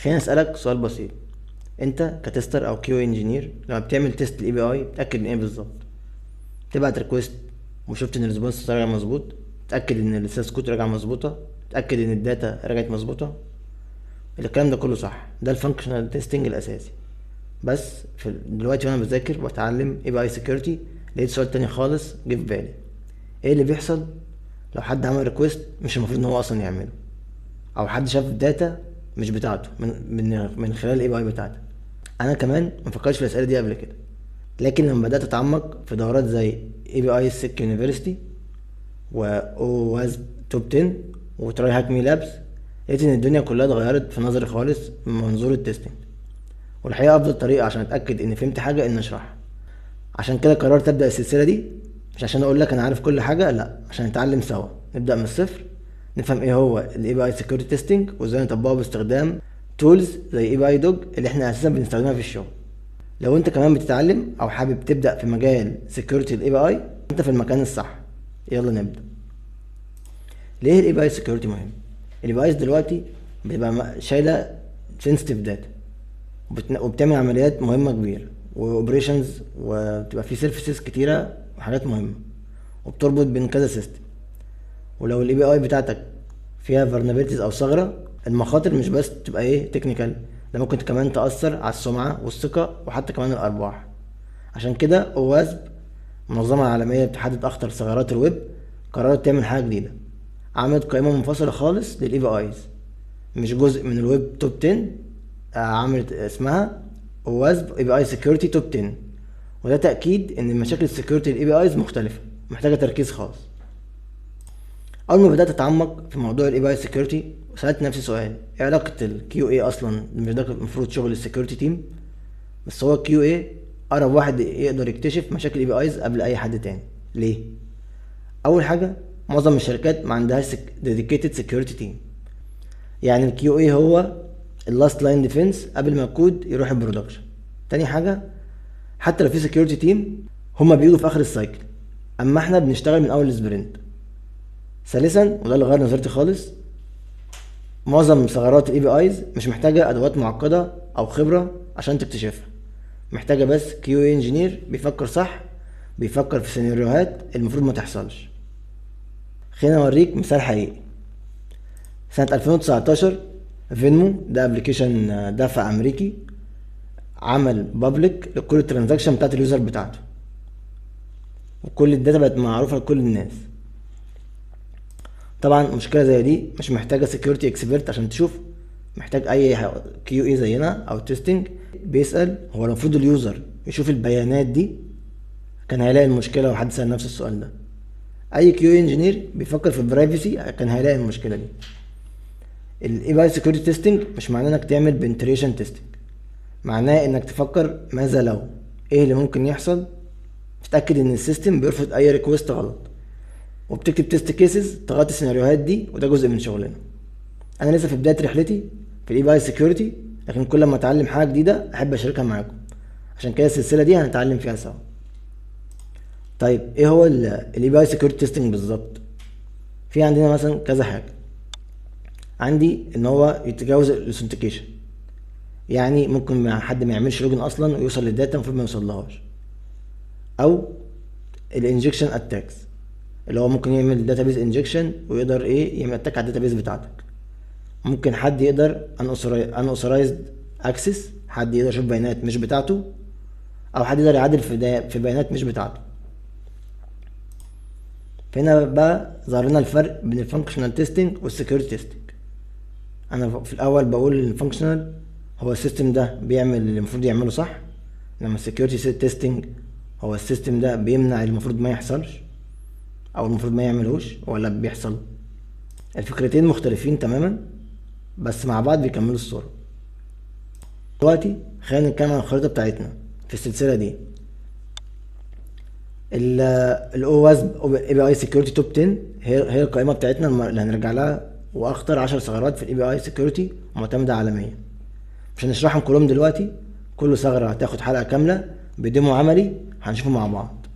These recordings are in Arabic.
خليني اسالك سؤال بسيط. انت كتستر او كيو انجينير لما بتعمل تيست الاي بي اي بتاكد من ايه بالظبط؟ تبعت ريكوست وشفت ان الريسبونس راجع مظبوط، تاكد ان السيرش كود راجع مظبوطه، تاكد ان الداتا رجعت مظبوطه. الكلام ده كله صح، ده الفانكشنال تيستنج الاساسي. بس دلوقتي وانا بذاكر واتعلم اي بي اي سكيورتي لقيت سؤال تاني خالص جه في بالي. ايه اللي بيحصل لو حد عمل ريكوست مش المفروض ان هو اصلا يعمله، او حد شاف داتا مش بتاعته من خلال الاي بي اي بتاعتك؟ انا كمان مفكرش في الاسئله دي قبل كده، لكن لما بدات اتعمق في دورات زي اي بي اي سيك يونيفرسيتي و واز توب 10 وتراي هاك مي لابس، لقيت ان الدنيا كلها اتغيرت في نظري خالص من منظور التستنج. والحقيقه افضل طريقه عشان اتاكد اني فهمت حاجه ان اشرحها. عشان كده قررت ابدا السلسله دي، مش عشان اقول لك انا عارف كل حاجه، لا، عشان نتعلم سوا، نبدا من الصفر، نفهم ايه هو الاي بي اي سكيورتي تيستنج وازاي نطبقه باستخدام تولز زي اي بي اي دوج اللي احنا اساسا بنستخدمها في الشغل. لو انت كمان بتتعلم او حابب تبدا في مجال سكيورتي الاي بي اي، انت في المكان الصح. يلا نبدا. ليه الاي بي اي سكيورتي مهم؟ الاي بي ايز دلوقتي بتبقى شايله سنسيتيف داتا وبتعمل عمليات مهمه كبيره واوبريشنز، وبتبقى في سيرفيسز كتيره وحاجات مهمه، وبتربط بين كذا سيستم. ولو الاي بي اي بتاعتك فيها vulnerabilities او ثغره، المخاطر مش بس تبقى تكنيكال، ده ممكن كمان تاثر على السمعه والثقه وحتى كمان الارباح. عشان كده اواسب، المنظمه العالميه بتحدد اخطر ثغرات الويب، قررت تعمل حاجه جديده. عملت قائمه منفصله خالص للاي بي ايز، مش جزء من الويب توب 10. عملت اسمها اواسب اي بي اي سكيورتي توب 10، وده تاكيد ان مشاكل السكيورتي الاي بي ايز مختلفه، محتاجه تركيز خاص. اول ما بدات اتعمق في موضوع الاي بي اي سكيورتي سالت نفسي سؤال: ايه علاقه الكيو اي اصلا؟ مش ده المفروض شغل السكيورتي تيم؟ بس هو الكيو اي اقرب واحد يقدر يكتشف مشاكل الاي بي ايز قبل اي حد تاني. ليه؟ اول حاجه، معظم الشركات ما عندهاش ديديكيتد سكيورتي تيم. يعني الكيو اي هو اللاست لاين ديفنس قبل ما الكود يروح البرودكشن. تاني حاجه، حتى لو في سكيورتي تيم، هما بيجوا في اخر السايكل، اما احنا بنشتغل من اول السبرنت. ثالثا، وده اللي غير نظرتي خالص، معظم ثغرات الاي بي ايز مش محتاجه ادوات معقده او خبره عشان تكتشفها، محتاجه بس كيو اي انجينير بيفكر صح، بيفكر في سيناريوهات المفروض ما تحصلش. خلينا اوريك مثال حقيقي. سنه 2019 فينمو، ده ابلكيشن دفع امريكي، عمل بابليك لكل الترانزاكشن بتاعت اليوزر بتاعته، وكل الداتا بقت معروفه لكل الناس. طبعا مشكله زي دي مش محتاجه سكيورتي اكسبرت عشان تشوف، محتاج اي كيو اي زينا او تيستنج بيسال هو المفروض اليوزر يشوف البيانات دي؟ كان هيلاقي المشكله، وحد سال نفس السؤال ده. اي كيو اي انجينير بيفكر في البرايفسي كان هيلاقي المشكله دي. الاي بي اي سكيورتي تيستنج مش معناه انك تعمل بنتريشن تيستنج، معناه انك تفكر ماذا لو، ايه اللي ممكن يحصل، تتاكد ان السيستم بيرفض اي ريكوست غلط، وبتكتب تيست كيسز تغطي السيناريوهات دي، وده جزء من شغلنا. انا لسه في بدايه رحلتي في الاي بي اي سكيورتي، لكن كل ما اتعلم حاجه جديده احب اشاركها معاكم، عشان كده السلسله دي هنتعلم فيها سوا. طيب ايه هو الاي بي اي سكيورتي تيستنج بالظبط؟ في عندنا مثلا كذا حاجه. عندي ان هو يتجاوز الاثنتيكيشن، يعني ممكن حد ما يعملش لوجن اصلا ويوصل للداتا المفروض ما يوصلهاش. او الانجكشن اتاكس، اللي هو ممكن يعمل داتابيز انجكشن ويقدر يعمل اتاك على الداتابيز بتاعتك. ممكن حد يقدر unauthorized access، حد يقدر يشوف بيانات مش بتاعته، او حد يقدر يعدل في بيانات مش بتاعته. فهنا بقى ظهر لنا الفرق بين الفانكشنال تيستنج والسكيورتي تيستنج. انا في الاول بقول ان الفانكشنال هو السيستم ده بيعمل اللي المفروض يعمله صح، لما السكيورتي تيستنج هو السيستم ده بيمنع اللي المفروض ما يحصلش او المفروض ما يعملوش ولا بيحصل. الفكرتين مختلفين تماما، بس مع بعض بيكملوا الصورة. دلوقتي خلينا نتكلم عن الخريطة بتاعتنا في السلسلة دي. الاواسب اي بي اي سكيورتي توب 10 هي القائمة بتاعتنا اللي هنرجع لها، واخطر 10 ثغرات في الاي بي اي سكيورتي معتمدة عالميا. مش هنشرحهم كلهم دلوقتي، كل ثغرة هتاخد حلقة كاملة بديمو عملي هنشوفه مع بعض.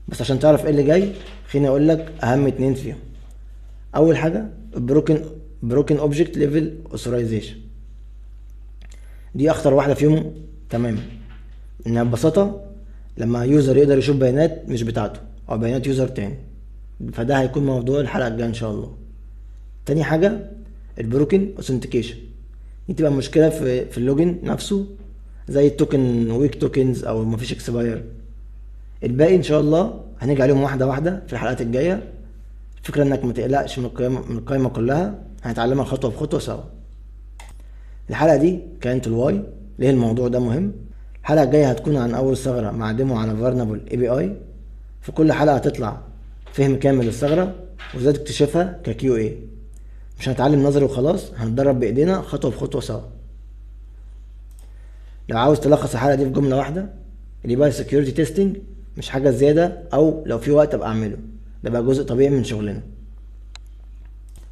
بس عشان تعرف ايه اللي جاي، خليني اقول لك اهم 2 فيهم. اول حاجة بروكن اوبجكت ليفل اوثرايزيشن. دي اخطر واحده فيهم تماما، انها ببساطه لما يوزر يقدر يشوف بيانات مش بتاعته او بيانات يوزر تاني. فده هيكون موضوع الحلقه الجايه ان شاء الله. تاني حاجه البروكن اوثنتيكيشن، دي تبقى مشكله في اللوجن نفسه، زي التوكن ويك توكنز او مفيش اكسباير. الباقي ان شاء الله هنيجي عليهم واحده واحده في الحلقات الجايه. الفكره انك ما تقلقش من القائمه كلها، هنتعلمها خطوه بخطوه سوا. الحلقه دي كانت الواي، ليه الموضوع ده مهم. الحلقه الجايه هتكون عن اول ثغره مع ديمو على فارنبل اي بي اي. في كل حلقه هتطلع فهم كامل للثغره وازاي تكتشفها ككيو اي. مش هنتعلم نظري وخلاص، هنتدرب بايدينا خطوه بخطوه سوا. لو عاوز تلخص الحلقه دي في جمله واحده، الاي بي اي سكيورتي تيستنج مش حاجه زياده، او لو في وقت ابقى اعمله، ده بقى جزء طبيعي من شغلنا.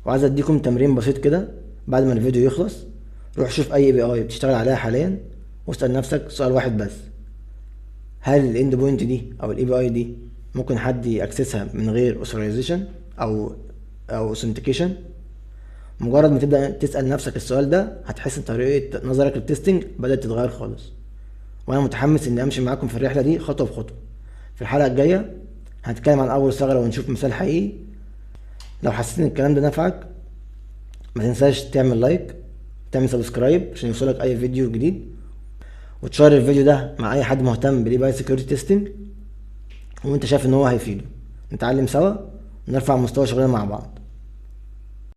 وعايز اديكم تمرين بسيط كده بعد ما الفيديو يخلص. روح شوف اي بي اي بتشتغل عليها حاليا واسال نفسك سؤال واحد بس: هل الاند بوينت دي او الاي بي اي دي ممكن حد ياكسسها من غير اوثرايزيشن او اوثنتيكيشن؟ مجرد ما تبدا تسال نفسك السؤال ده، هتحس ان طريقه نظرك للتستنج بدات تتغير خالص. وانا متحمس اني امشي معاكم في الرحله دي خطوه بخطوه. في الحلقه الجايه هنتكلم عن اول ثغره ونشوف مثال حقيقي. لو حسيت ان الكلام ده نفعك، ما تنساش تعمل لايك، تعمل سبسكرايب عشان يوصلك اي فيديو جديد، وتشير الفيديو ده مع اي حد مهتم بالاي بي اي سكيورتي تيستنج وانت شايف ان هو هيفيده. نتعلم سوا ونرفع مستوى شغلنا مع بعض.